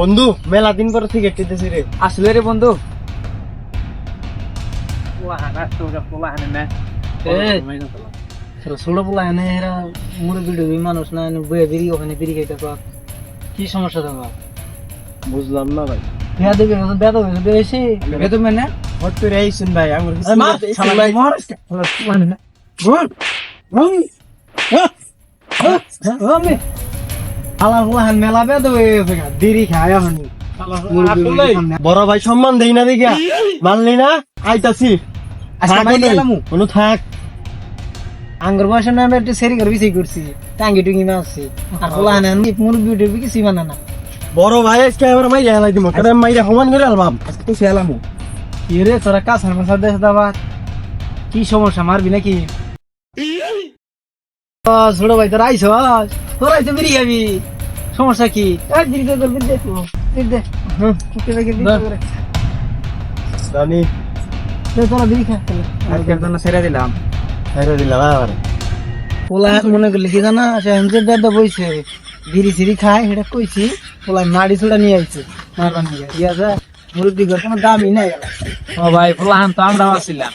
বন্ধু মেলা দিন পর সিগারেট দিতেছি রে। আসলে রে বন্ধু ছোট পোলা এনে এরা মুরব্বী ডুবি মানুষ না বয়ে বিড়ি ওখানে বিড়ি খাইতে পার কি সমস্যা তোমার বুঝলাম না ভাই। বিয়া দেবে বেদ হয়েছে বেশি বেদ মানে হট করে আইছেন ভাই আমার মেলা বেদ হয়ে বিড়ি খায় বড় ভাই সম্মান দেই না দেখিয়া মানলি না আইতাছি কোনো থাক। আঙ্গুর বয়সে না একটু সেরি করে বিছাই করছি টাঙ্গি টুঙ্গি মারছি আর পোলা হানে মুরব্বী টুরবি কিছু বানা না বড় ভাই আজকে আমার মাইরা হেলাই দিমু কারণ মাইরা সমান করে আলবাম আজকে তো খেলামু। কি রে তোরা কাছার মাছার দেশ দাবার কি সমস্যা মারবি নাকি ছোট ভাই তোরা আইস তোরা আইসে বিড়ি খাবি সমস্যা কি বিড়ি করবি দেখো জানি তোরা বিড়ি খা আজকের জন্য ছেড়ে দিলাম আবার পোলা মনে করলি কি জানা সে হেমচের দাদা বইছে বিড়ি সিড়ি খায় সেটা কইছি পোলা নাড়ি ছোড়া নিয়ে আইছে মারবার নিয়ে ইয়া মুরব্বী ঘর কোনো দামই নাই ও ভাই পোলাহান তো আমরাও আছিলাম